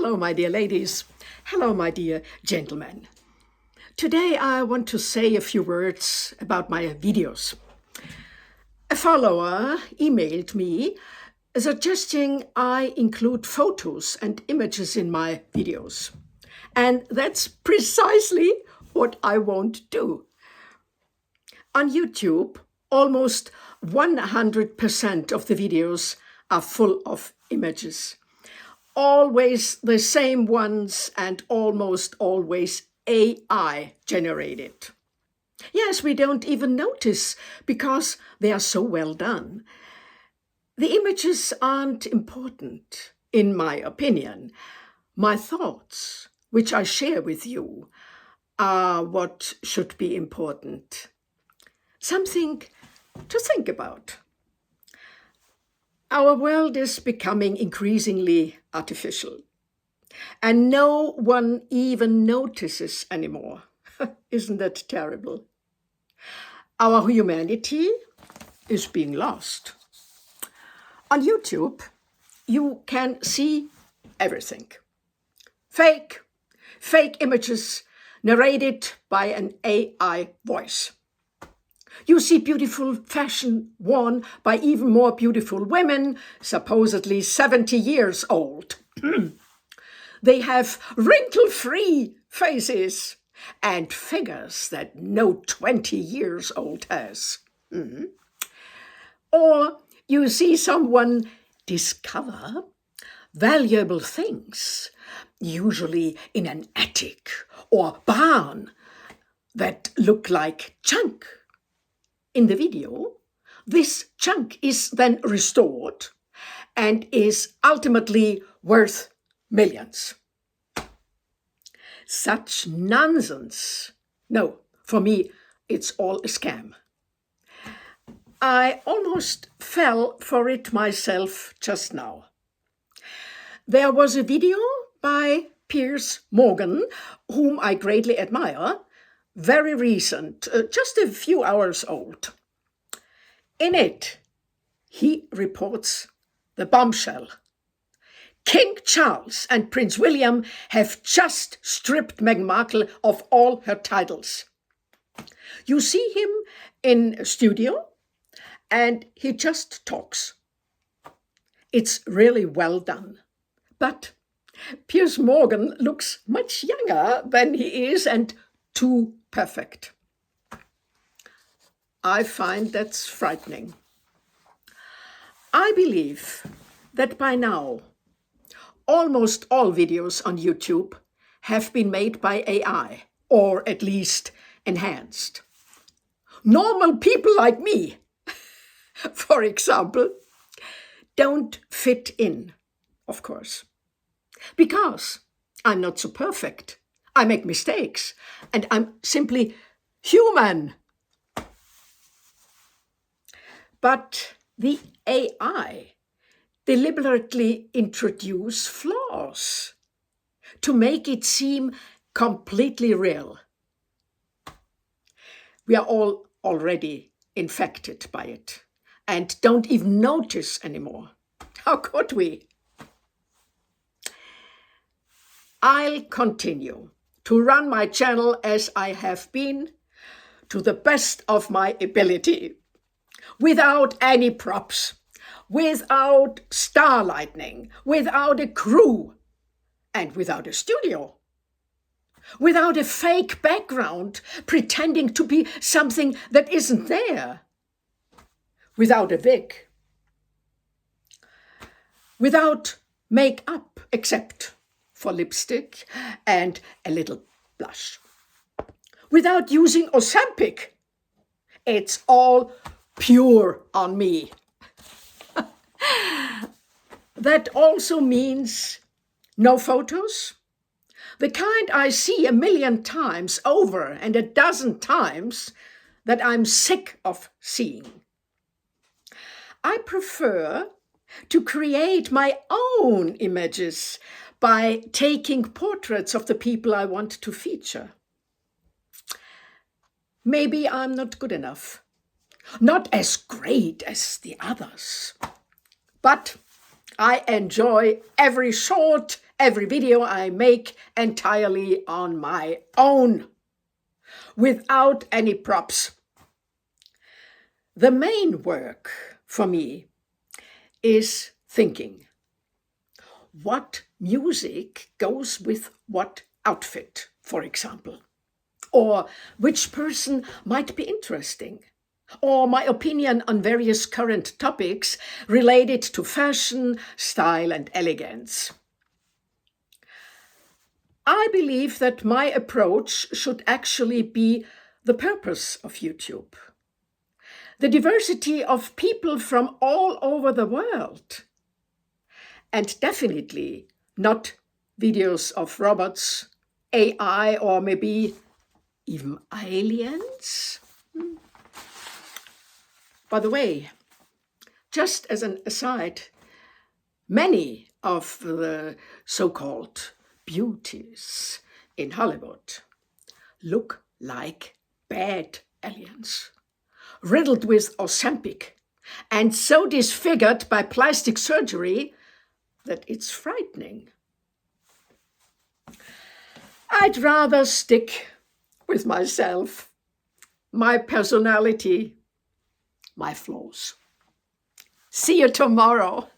Hello, my dear ladies. Hello, my dear gentlemen. Today I want to say a few words about my videos. A follower emailed me suggesting I include photos and images in my videos. And that's precisely what I won't do. On YouTube, almost 100% of the videos are full of images. Always the same ones and almost always AI generated. Yes, we don't even notice because they are so well done. The images aren't important, in my opinion. My thoughts, which I share with you, are what should be important. Something to think about. Our world is becoming increasingly artificial, and no one even notices anymore. Isn't that terrible? Our humanity is being lost. On YouTube, you can see everything. Fake images narrated by an AI voice. You see beautiful fashion worn by even more beautiful women, supposedly 70 years old. They have wrinkle-free faces and figures that no 20 years old has. Or you see someone discover valuable things, usually in an attic or barn, that look like junk. In the video, this junk is then restored and is ultimately worth millions. Such nonsense. No, for me, it's all a scam. I almost fell for it myself just now. There was a video by Piers Morgan, whom I greatly admire, very recent, just a few hours old. In it, he reports the bombshell. King Charles and Prince William have just stripped Meghan Markle of all her titles. You see him in a studio, and he just talks. It's really well done. But Piers Morgan looks much younger than he is and too perfect. I find that's frightening. I believe that by now, almost all videos on YouTube have been made by AI, or at least enhanced. Normal people like me, for example, don't fit in, of course, because I'm not so perfect. I make mistakes, and I'm simply human. But the AI deliberately introduce flaws to make it seem completely real. We are all already infected by it and don't even notice anymore. How could we? I'll continue to run my channel as I have been, to the best of my ability, without any props, without star lightning, without a crew, and without a studio, without a fake background pretending to be something that isn't there, without a wig, without make-up except for lipstick and a little blush, without using Ozempic. It's all pure on me. That also means no photos, the kind I see a million times over and a dozen times that I'm sick of seeing. I prefer to create my own images by taking portraits of the people I want to feature. Maybe I'm not good enough, not as great as the others, but I enjoy every shot every video I make entirely on my own, without any props. The main work for me is thinking. What music goes with what outfit, for example? Or which person might be interesting? Or my opinion on various current topics related to fashion, style, and elegance. I believe that my approach should actually be the purpose of YouTube. The diversity of people from all over the world. And definitely not videos of robots, AI, or maybe even aliens. By the way, just as an aside, many of the so-called beauties in Hollywood look like bad aliens, riddled with Ozempic, and so disfigured by plastic surgery that it's frightening. I'd rather stick with myself, my personality, my flaws. See you tomorrow.